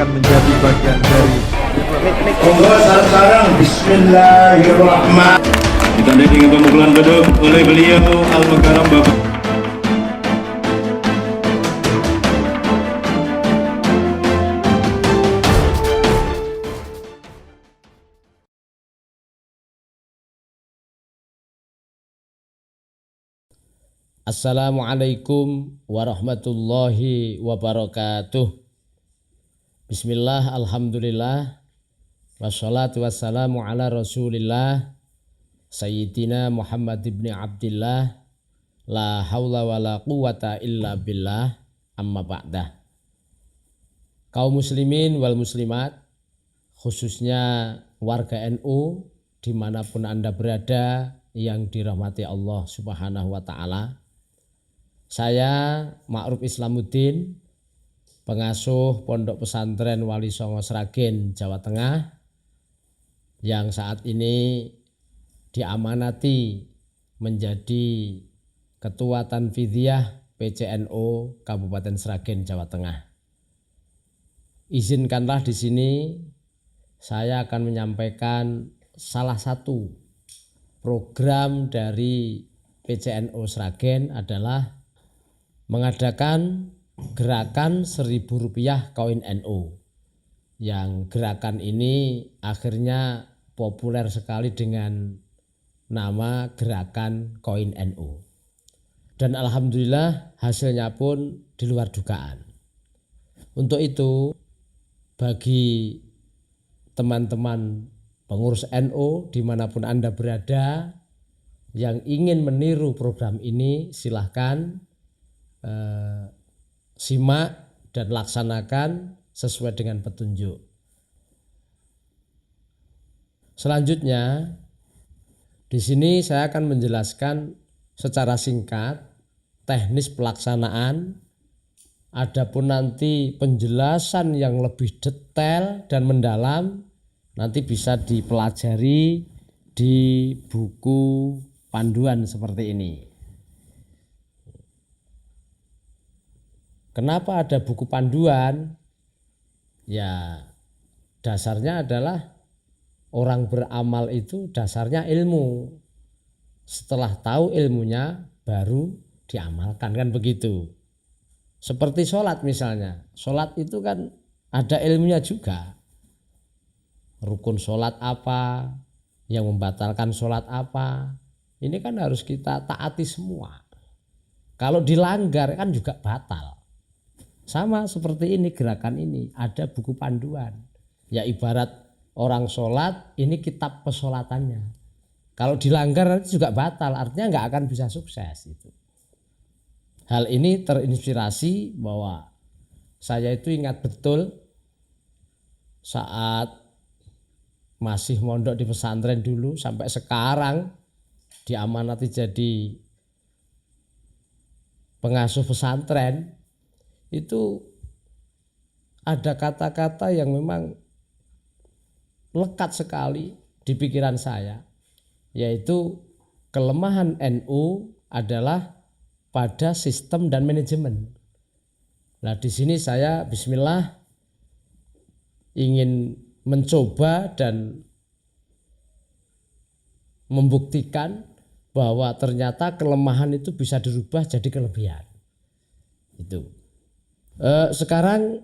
akan menjadi bagian dari Monggo sareng-sareng bismillahirrahmanirrahim. Ditandai dengan pemukulan beduk oleh beliau Al-Mukarram Bapak. Assalamualaikum warahmatullahi wabarakatuh. Bismillah, alhamdulillah, wassalatu wassalamu ala rasulillah Sayyidina Muhammad ibn Abdillah, la hawla wa la quwata illa billah, amma ba'dah. Kaum muslimin wal muslimat, khususnya warga NU dimanapun Anda berada yang dirahmati Allah subhanahu wa ta'ala. Saya Ma'ruf Islamuddin, pengasuh Pondok Pesantren Wali Songo Sragen, Jawa Tengah, yang saat ini diamanati menjadi Ketua Tanfidiyah PCNO Kabupaten Sragen, Jawa Tengah. Izinkanlah di sini saya akan menyampaikan salah satu program dari PCNO Sragen adalah mengadakan gerakan Rp1.000 koin NU, yang gerakan ini akhirnya populer sekali dengan nama gerakan koin NU, dan alhamdulillah hasilnya pun di luar dugaan. Untuk itu, bagi teman-teman pengurus NU dimanapun Anda berada yang ingin meniru program ini, silahkan simak dan laksanakan sesuai dengan petunjuk. Selanjutnya, di sini saya akan menjelaskan secara singkat teknis pelaksanaan. Adapun nanti penjelasan yang lebih detail dan mendalam nanti bisa dipelajari di buku panduan seperti ini. Kenapa ada buku panduan? Ya, dasarnya adalah orang beramal itu dasarnya ilmu. Setelah tahu ilmunya baru diamalkan, kan begitu. Seperti sholat misalnya. Sholat itu kan ada ilmunya juga. Rukun sholat apa, yang membatalkan sholat apa. Ini kan harus kita taati semua. Kalau dilanggar kan juga batal. Sama seperti ini, gerakan ini ada buku panduan. Ya ibarat orang sholat, ini kitab pesolatannya. Kalau dilanggar nanti juga batal, artinya nggak akan bisa sukses itu. Hal ini terinspirasi bahwa saya itu ingat betul saat masih mondok di pesantren dulu sampai sekarang diamanati jadi pengasuh pesantren. Itu ada kata-kata yang memang lekat sekali di pikiran saya, yaitu kelemahan NU adalah pada sistem dan manajemen. Nah, di sini saya bismillah ingin mencoba dan membuktikan bahwa ternyata kelemahan itu bisa dirubah jadi kelebihan. Itu. Sekarang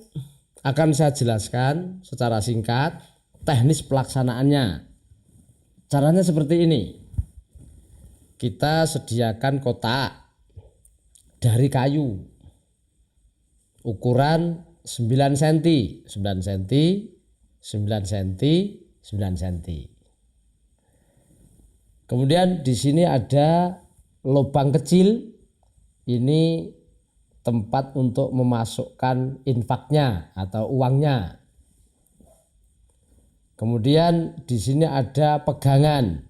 akan saya jelaskan secara singkat teknis pelaksanaannya. Caranya seperti ini. Kita sediakan kotak dari kayu ukuran 9 cm, 9 cm, 9 cm, 9 cm. Kemudian di sini ada lubang kecil, ini tempat untuk memasukkan infaknya atau uangnya. Kemudian di sini ada pegangan,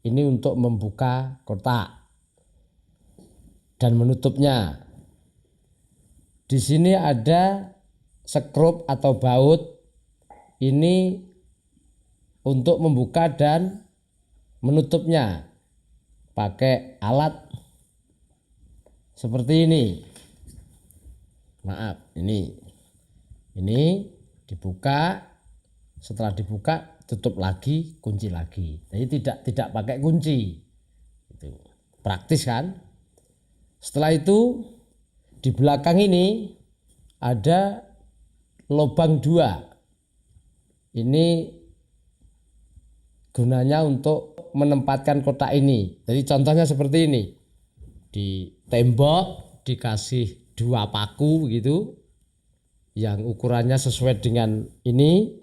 ini untuk membuka kotak dan menutupnya. Di sini ada sekrup atau baut, ini untuk membuka dan menutupnya pakai alat seperti ini. Maaf, ini dibuka, setelah dibuka tutup lagi, kunci lagi. Jadi tidak pakai kunci. Itu praktis kan? Setelah itu di belakang ini ada lubang 2. Ini gunanya untuk menempatkan kotak ini. Jadi contohnya seperti ini. Di tembok dikasih 2 paku begitu, yang ukurannya sesuai dengan ini.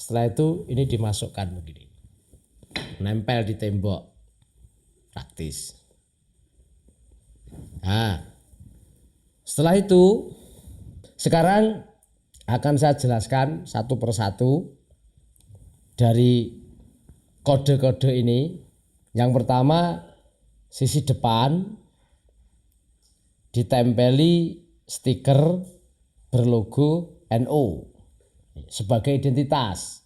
Setelah itu ini dimasukkan begini, nempel di tembok, praktis. Nah, setelah itu sekarang akan saya jelaskan satu persatu dari kode-kode ini. Yang pertama, sisi depan ditempeli stiker berlogo NU sebagai identitas.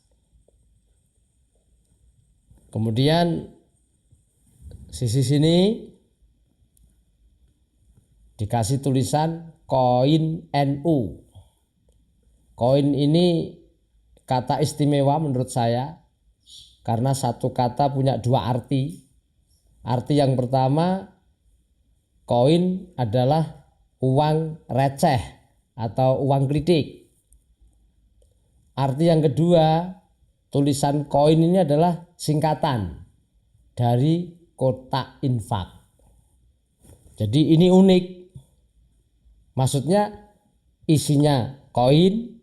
Kemudian sisi sini dikasih tulisan koin NU. Koin ini kata istimewa menurut saya karena satu kata punya 2 arti. Arti yang pertama, koin adalah uang receh atau uang kritik. Arti yang kedua, tulisan koin ini adalah singkatan dari kotak infak. Jadi ini unik. Maksudnya isinya koin,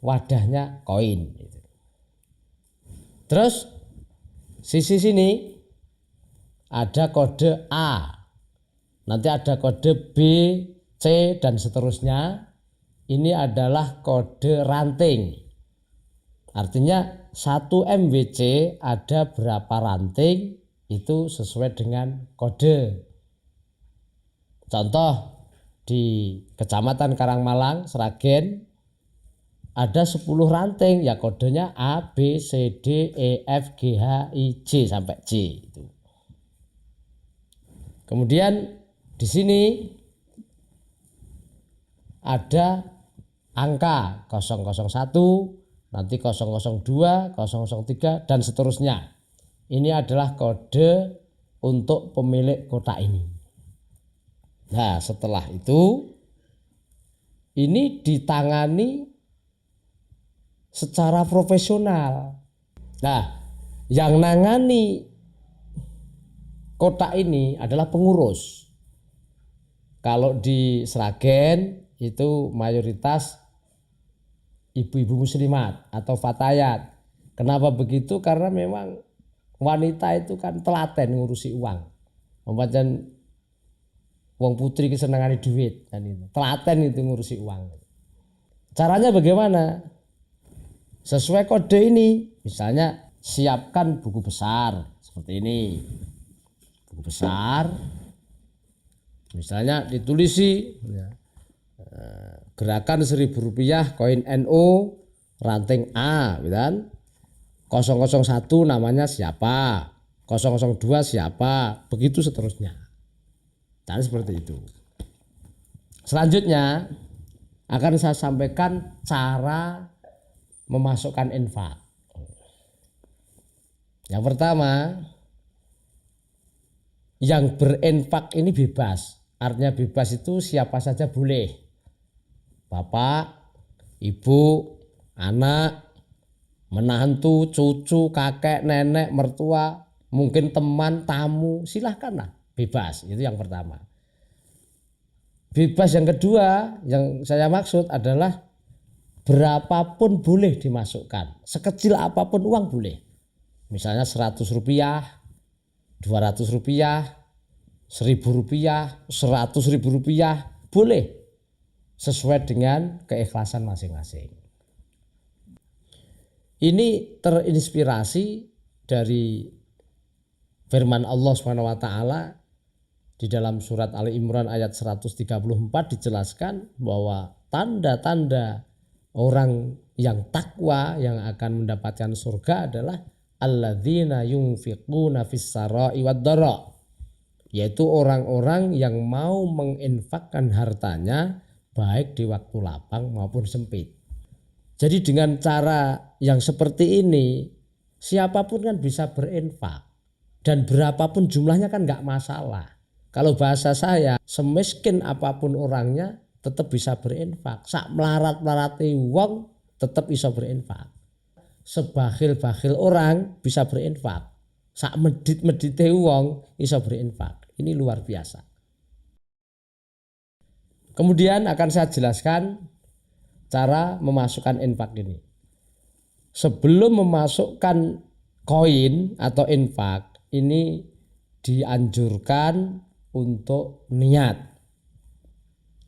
wadahnya koin. Terus sisi sini ada kode A. Nanti ada kode B, C dan seterusnya. Ini adalah kode ranting. Artinya 1 MWC ada berapa ranting itu sesuai dengan kode. Contoh di Kecamatan Karangmalang, Sragen ada 10 ranting, ya kodenya A, B, C, D, E, F, G, H, I, J sampai J itu. Kemudian di sini ada angka 001, nanti 002, 003 dan seterusnya. Ini adalah kode untuk pemilik kotak ini. Nah, setelah itu ini ditangani secara profesional. Nah, yang nangani kotak ini adalah pengurus. Kalau di Sragen itu mayoritas ibu-ibu muslimat atau fatayat. Kenapa begitu? Karena memang wanita itu kan telaten ngurusi uang. Pancen wong putri kesenangane duit kan itu. Telaten itu ngurusi uang. Caranya bagaimana? Sesuai kode ini. Misalnya siapkan buku besar seperti ini. Buku besar. Misalnya ditulisi ya, gerakan Rp1.000 koin NU ranting A kan. 001 namanya siapa, 002 siapa, begitu seterusnya. Cara seperti itu. Selanjutnya akan saya sampaikan cara memasukkan infak. Yang pertama, yang berinfak ini bebas. Artinya bebas itu siapa saja boleh. Bapak, ibu, anak, menantu, cucu, kakek, nenek, mertua, mungkin teman, tamu, silahkanlah, bebas. Itu yang pertama. Bebas yang kedua yang saya maksud adalah berapapun boleh dimasukkan, sekecil apapun uang boleh. Misalnya Rp100, Rp200, Rp1.000, Rp100.000 boleh sesuai dengan keikhlasan masing-masing. Ini terinspirasi dari firman Allah SWT di dalam surat Ali Imran ayat 134 dijelaskan bahwa tanda-tanda orang yang takwa yang akan mendapatkan surga adalah alladzina yunfiquna fis-sarai wad-dara, yaitu orang-orang yang mau menginfakkan hartanya baik di waktu lapang maupun sempit. Jadi dengan cara yang seperti ini siapapun kan bisa berinfak dan berapapun jumlahnya kan nggak masalah. Kalau bahasa saya, semiskin apapun orangnya tetap bisa berinfak. Sak melarat-melarati wong tetap bisa berinfak. Sebakhil-bakhil orang bisa berinfak. Sak medit-medite wong bisa berinfak. Ini luar biasa. Kemudian akan saya jelaskan cara memasukkan infak ini. Sebelum memasukkan koin atau infak ini dianjurkan untuk niat.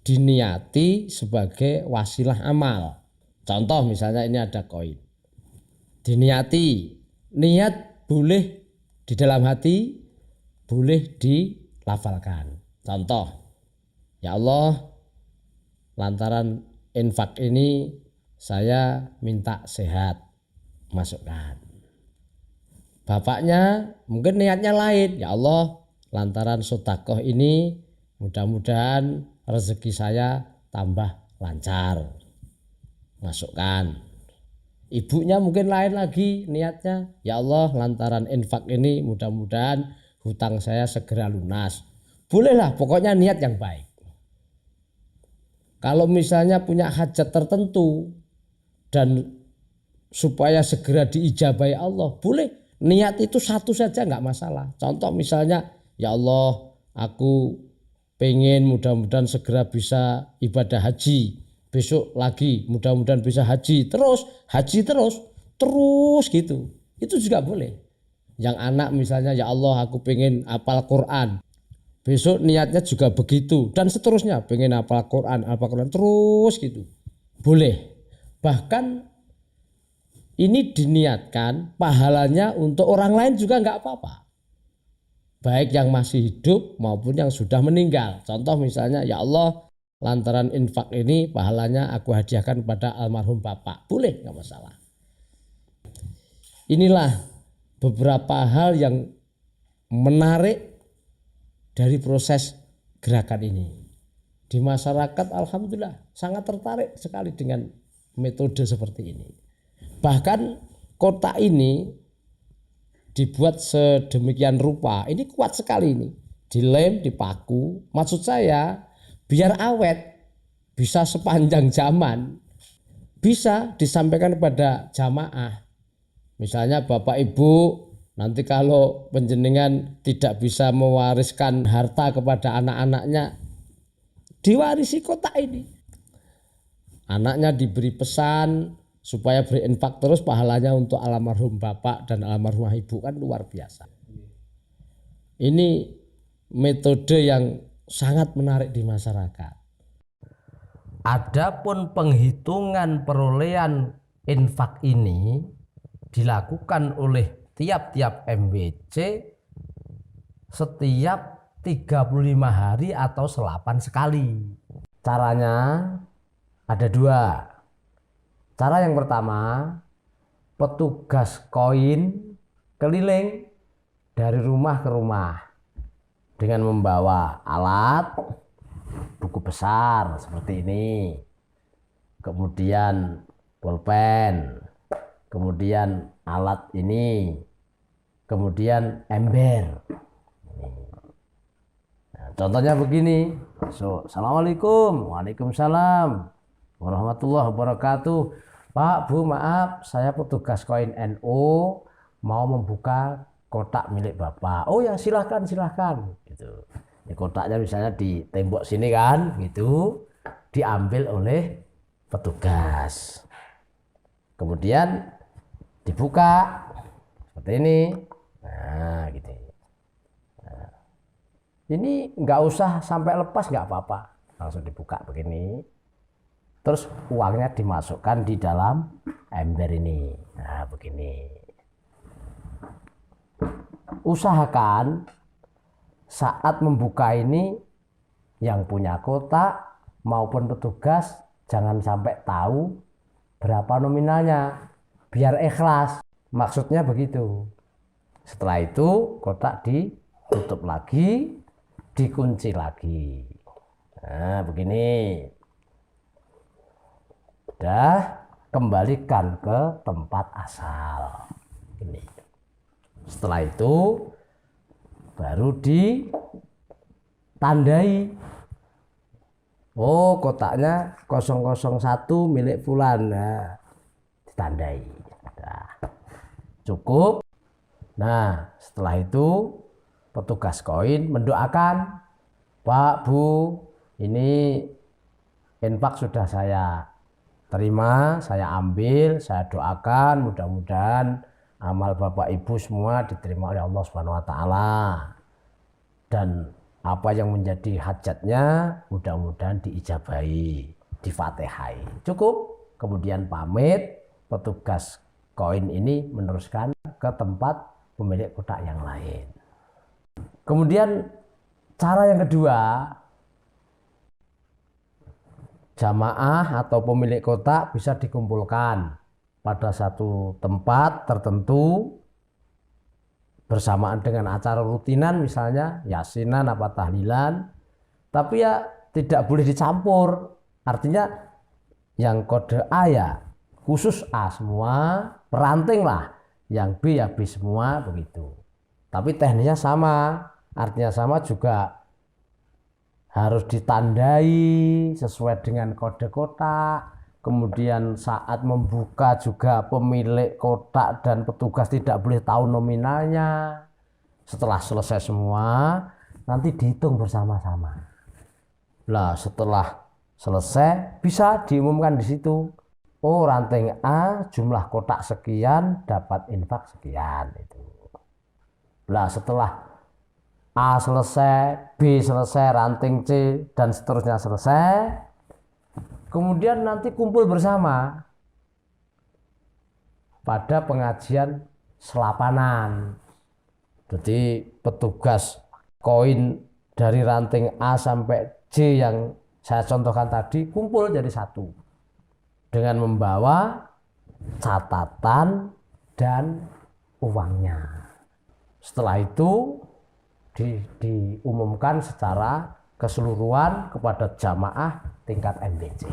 Diniati sebagai wasilah amal. Contoh misalnya ini ada koin. Diniati, niat boleh di dalam hati, boleh dilafalkan. Contoh, ya Allah, lantaran infak ini saya minta sehat, masukkan. Bapaknya mungkin niatnya lain, ya Allah, lantaran sedekah ini mudah-mudahan rezeki saya tambah lancar, masukkan. Ibunya mungkin lain lagi niatnya, ya Allah, lantaran infak ini mudah-mudahan hutang saya segera lunas. Bolehlah, pokoknya niat yang baik. Kalau misalnya punya hajat tertentu dan supaya segera diijabahi Allah, boleh. Niat itu satu saja nggak masalah. Contoh misalnya, ya Allah, aku pengen mudah-mudahan segera bisa ibadah haji. Besok lagi mudah-mudahan bisa haji. Terus haji terus gitu. Itu juga boleh. Yang anak misalnya, ya Allah, aku pengen hafal Quran. Besok niatnya juga begitu dan seterusnya, pengen hafal Quran terus gitu. Boleh. Bahkan ini diniatkan pahalanya untuk orang lain juga nggak apa-apa. Baik yang masih hidup maupun yang sudah meninggal. Contoh misalnya, ya Allah, lantaran infak ini pahalanya aku hadiahkan kepada almarhum bapak. Boleh, nggak masalah. Inilah beberapa hal yang menarik dari proses gerakan ini. Di masyarakat alhamdulillah sangat tertarik sekali dengan metode seperti ini. Bahkan kotak ini dibuat sedemikian rupa, ini kuat sekali ini. Dilem, dipaku, maksud saya biar awet, bisa sepanjang zaman, bisa disampaikan kepada jamaah. Misalnya Bapak Ibu, nanti kalau panjenengan tidak bisa mewariskan harta kepada anak-anaknya, diwarisi kotak ini. Anaknya diberi pesan supaya berinfak terus, pahalanya untuk almarhum bapak dan almarhumah ibu, kan luar biasa. Ini metode yang sangat menarik di masyarakat. Adapun penghitungan perolehan infak ini dilakukan oleh tiap-tiap MWC setiap 35 hari atau selapan sekali. Caranya ada dua. Cara yang pertama, petugas koin keliling dari rumah ke rumah dengan membawa alat, buku besar seperti ini, kemudian pulpen, kemudian alat ini, kemudian ember. Nah, contohnya begini. Assalamualaikum, waalaikumsalam warahmatullahi wabarakatuh. Pak, Bu, maaf, saya petugas koin NU mau membuka kotak milik Bapak. Oh ya, silahkan gitu. Ini kotaknya misalnya di tembok sini kan, gitu, diambil oleh petugas. Kemudian dibuka seperti ini. Nah, gitu. Nah, ini nggak usah sampai lepas, nggak apa-apa, langsung dibuka begini. Terus uangnya dimasukkan di dalam ember ini. Nah, begini. Usahakan saat membuka ini yang punya kotak maupun petugas jangan sampai tahu berapa nominalnya, biar ikhlas. Maksudnya begitu. Setelah itu kotak ditutup lagi, dikunci lagi. Nah, begini. Udah, kembalikan ke tempat asal. Ini. Setelah itu baru ditandai. Oh, kotaknya 001 milik fulan. Nah, ditandai. Nah, cukup. Nah, setelah itu petugas koin mendoakan, Pak, Bu, ini infak sudah saya terima, saya ambil, saya doakan mudah-mudahan amal Bapak Ibu semua diterima oleh Allah Subhanahu wa taala. Dan apa yang menjadi hajatnya mudah-mudahan diijabahi, difatihai. Cukup, kemudian pamit, petugas koin ini meneruskan ke tempat pemilik kotak yang lain. Kemudian cara yang kedua, jamaah atau pemilik kotak bisa dikumpulkan pada satu tempat tertentu bersamaan dengan acara rutinan, misalnya yasinan apa tahlilan, tapi ya tidak boleh dicampur. Artinya yang kode A ya khusus A semua, peranting lah, yang B ya B semua, begitu. Tapi teknisnya sama, artinya sama juga harus ditandai sesuai dengan kode kotak. Kemudian saat membuka juga pemilik kotak dan petugas tidak boleh tahu nominalnya. Setelah selesai semua, nanti dihitung bersama-sama. Nah, setelah selesai bisa diumumkan di situ. Oh, ranting A jumlah kotak sekian dapat infak sekian itu. Nah, setelah A selesai, B selesai, ranting C dan seterusnya selesai, kemudian nanti kumpul bersama pada pengajian selapanan. Jadi petugas koin dari ranting A sampai J yang saya contohkan tadi kumpul jadi satu dengan membawa catatan dan uangnya. Setelah itu diumumkan secara keseluruhan kepada jamaah tingkat MBC.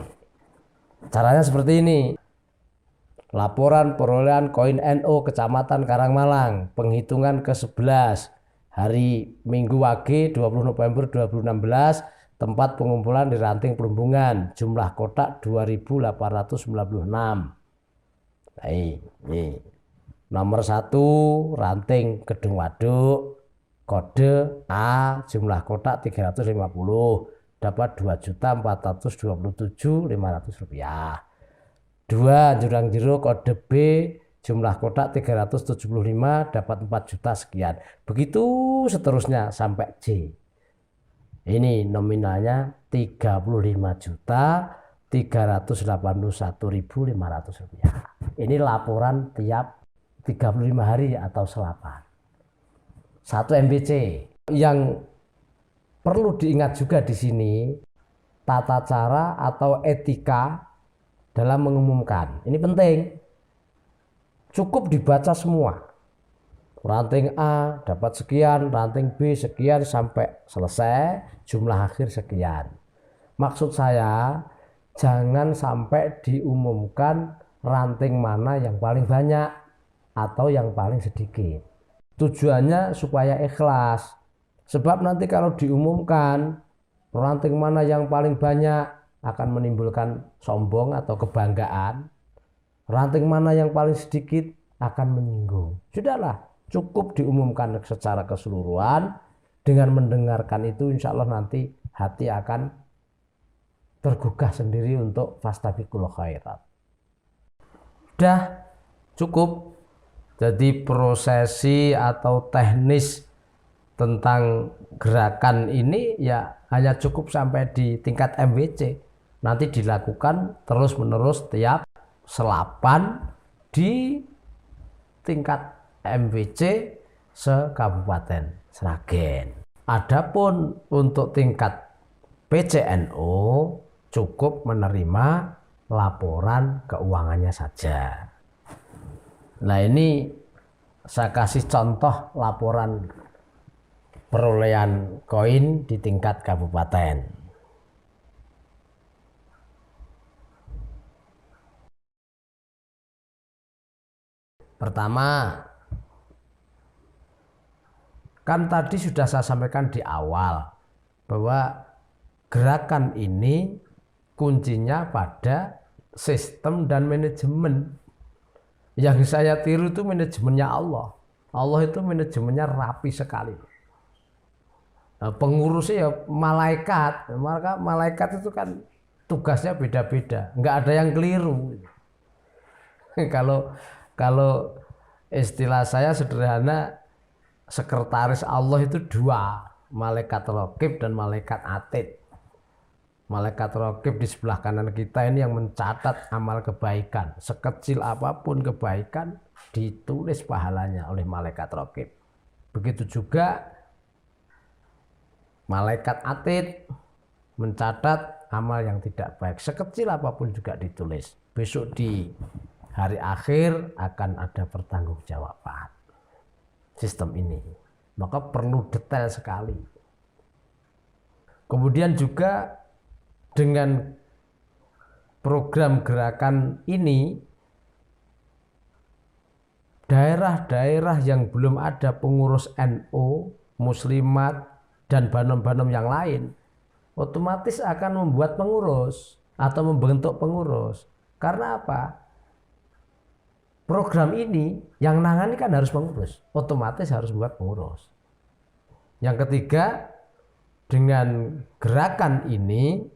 Caranya seperti ini. Laporan perolehan koin NO Kecamatan Karangmalang, penghitungan ke-11, hari Minggu Wage 20 November 2016, tempat pengumpulan di Ranting Plumbungan, jumlah kotak 2.896. Ini. Nomor 1 Ranting Gedung Waduk, kode A, jumlah kotak 350, dapat Rp2.427.500. 2 Jurang Jero, kode B, jumlah kotak 375, dapat 4 juta sekian. Begitu seterusnya sampai J. Ini nominalnya Rp3.381.500. Ini laporan tiap 35 hari atau selapan. 1 MBC. Yang perlu diingat juga di sini tata cara atau etika dalam mengumumkan. Ini penting. Cukup dibaca semua. Ranting A dapat sekian, ranting B sekian sampai selesai, jumlah akhir sekian. Maksud saya jangan sampai diumumkan ranting mana yang paling banyak atau yang paling sedikit. Tujuannya supaya ikhlas. Sebab nanti kalau diumumkan ranting mana yang paling banyak akan menimbulkan sombong atau kebanggaan. Ranting mana yang paling sedikit akan menyinggung. Sudahlah, cukup diumumkan secara keseluruhan. Dengan mendengarkan itu insya Allah nanti hati akan tergugah sendiri untuk fastabiqul khairat. Sudah cukup. Jadi prosesi atau teknis tentang gerakan ini ya hanya cukup sampai di tingkat MWC. Nanti dilakukan terus-menerus tiap selapan di tingkat MWC se-Kabupaten Sragen. Adapun untuk tingkat PCNO cukup menerima laporan keuangannya saja. Nah, ini saya kasih contoh laporan perolehan koin di tingkat kabupaten. Pertama, kan tadi sudah saya sampaikan di awal bahwa gerakan ini kuncinya pada sistem dan manajemen. Yang saya tiru itu manajemennya Allah. Allah itu manajemennya rapi sekali. Nah, pengurusnya ya malaikat. Maka malaikat itu kan tugasnya beda-beda, nggak ada yang keliru. Kalau istilah saya sederhana, sekretaris Allah itu dua, malaikat raqib dan malaikat atid. Malaikat raqib di sebelah kanan kita ini yang mencatat amal kebaikan. Sekecil apapun kebaikan ditulis pahalanya oleh malaikat raqib. Begitu juga malaikat atid mencatat amal yang tidak baik. Sekecil apapun juga ditulis. Besok di hari akhir akan ada pertanggungjawaban sistem ini. Maka perlu detail sekali. Kemudian juga dengan program gerakan ini, daerah-daerah yang belum ada pengurus NU, muslimat, dan banom-banom yang lain, otomatis akan membuat pengurus atau membentuk pengurus. Karena apa? Program ini yang nangani kan harus pengurus, otomatis harus membuat pengurus. Yang ketiga, dengan gerakan ini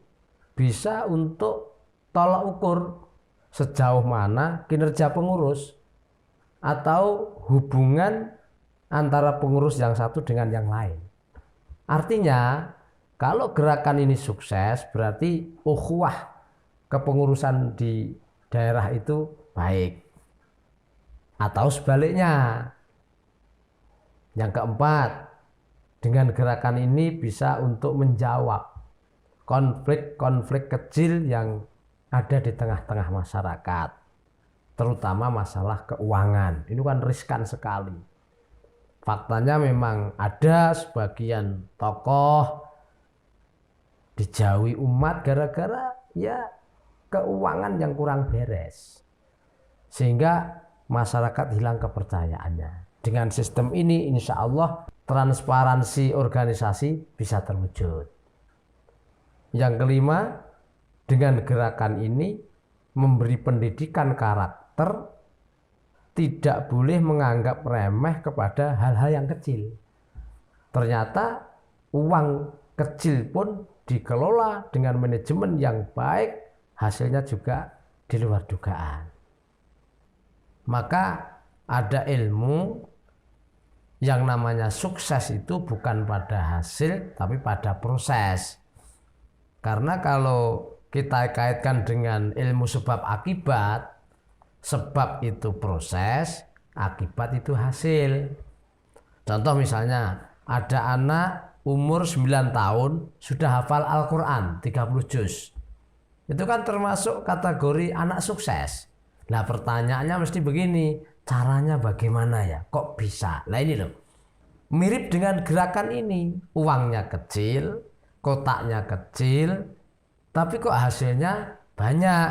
bisa untuk tolak ukur sejauh mana kinerja pengurus atau hubungan antara pengurus yang satu dengan yang lain. Artinya, kalau gerakan ini sukses, berarti ukhuwah kepengurusan di daerah itu baik. Atau sebaliknya. Yang keempat, dengan gerakan ini bisa untuk menjawab konflik-konflik kecil yang ada di tengah-tengah masyarakat, terutama masalah keuangan. Ini kan riskan sekali. Faktanya memang ada sebagian tokoh dijauhi umat gara-gara ya keuangan yang kurang beres, sehingga masyarakat hilang kepercayaannya. Dengan sistem ini insya Allah transparansi organisasi bisa terwujud. Yang kelima, dengan gerakan ini memberi pendidikan karakter, tidak boleh menganggap remeh kepada hal-hal yang kecil. Ternyata uang kecil pun dikelola dengan manajemen yang baik, hasilnya juga di luar dugaan. Maka ada ilmu yang namanya sukses itu bukan pada hasil tapi pada proses. Karena kalau kita kaitkan dengan ilmu sebab akibat, sebab itu proses, akibat itu hasil. Contoh misalnya, ada anak umur 9 tahun sudah hafal Al-Quran 30 juz. Itu kan termasuk kategori anak sukses. Nah pertanyaannya mesti begini, caranya bagaimana ya? Kok bisa? Nah ini loh, mirip dengan gerakan ini. Uangnya kecil, kotaknya kecil, tapi kok hasilnya banyak.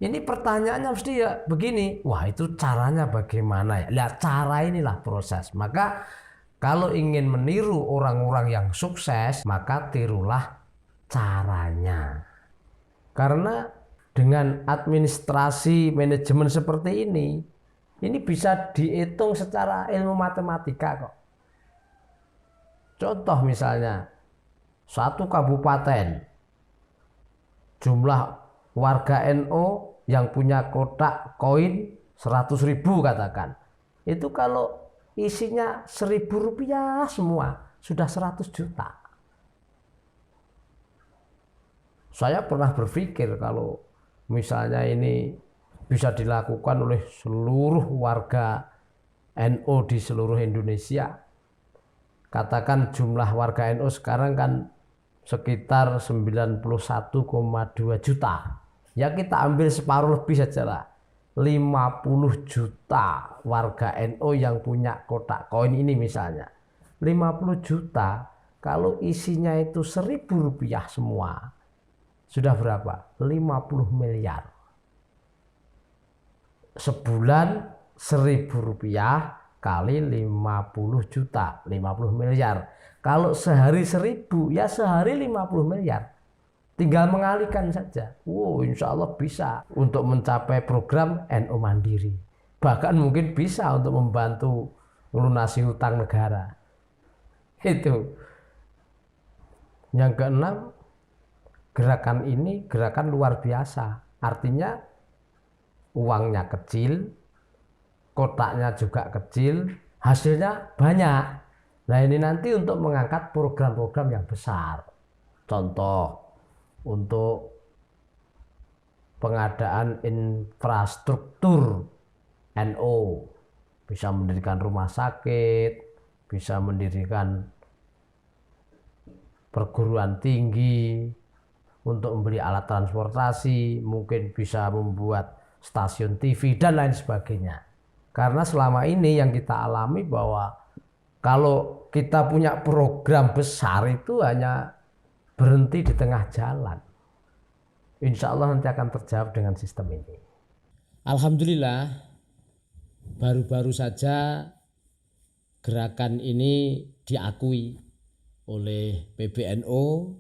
Ini pertanyaannya mesti ya begini, wah itu caranya bagaimana ya? Lihat cara inilah proses. Maka kalau ingin meniru orang-orang yang sukses, maka tirulah caranya. Karena dengan administrasi manajemen seperti ini bisa dihitung secara ilmu matematika kok. Contoh misalnya, satu kabupaten, jumlah warga NU yang punya kotak koin 100.000 katakan. Itu kalau isinya 1.000 rupiah semua, sudah 100 juta. Saya pernah berpikir kalau misalnya ini bisa dilakukan oleh seluruh warga NU di seluruh Indonesia. Katakan jumlah warga NU sekarang kan sekitar 91,2 juta. Ya kita ambil separuh lebih saja lah. 50 juta warga NU yang punya kotak koin ini misalnya. 50 juta kalau isinya itu 1.000 rupiah semua. Sudah berapa? 50 miliar. Sebulan Rp1.000 kali 50 juta, 50 miliar. Kalau sehari 1.000 ya sehari 50 miliar. Tinggal mengalihkan saja. Wow, insya Allah bisa untuk mencapai program NU Mandiri. Bahkan mungkin bisa untuk membantu melunasi hutang negara. Itu. Yang keenam, gerakan ini gerakan luar biasa. Artinya uangnya kecil, kotaknya juga kecil, hasilnya banyak. Nah ini nanti untuk mengangkat program-program yang besar. Contoh, untuk pengadaan infrastruktur NU, bisa mendirikan rumah sakit, bisa mendirikan perguruan tinggi, untuk membeli alat transportasi, mungkin bisa membuat stasiun TV dan lain sebagainya. Karena selama ini yang kita alami bahwa kalau kita punya program besar itu hanya berhenti di tengah jalan. Insya Allah nanti akan terjawab dengan sistem ini. Alhamdulillah, baru-baru saja gerakan ini diakui oleh PBNU,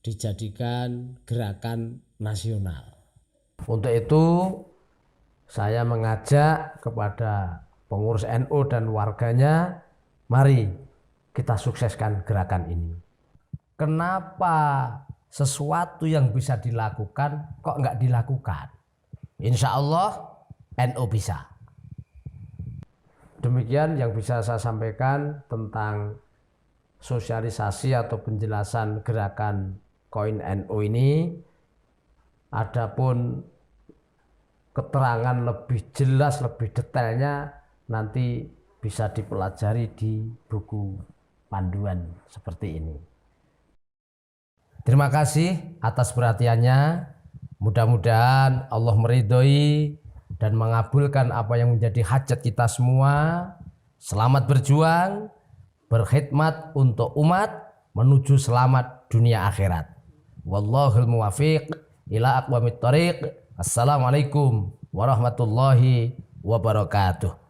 dijadikan gerakan nasional. Untuk itu saya mengajak kepada pengurus NU dan warganya, mari kita sukseskan gerakan ini. Kenapa sesuatu yang bisa dilakukan kok nggak dilakukan? Insya Allah NU bisa. Demikian yang bisa saya sampaikan tentang sosialisasi atau penjelasan gerakan Koin NU ini. Adapun keterangan lebih jelas, lebih detailnya nanti bisa dipelajari di buku panduan seperti ini. Terima kasih atas perhatiannya. Mudah-mudahan Allah meridhoi dan mengabulkan apa yang menjadi hajat kita semua. Selamat berjuang, berkhidmat untuk umat menuju selamat dunia akhirat. Wallahul muwafiq ila aqwamit thoriq. Assalamualaikum warahmatullahi wabarakatuh.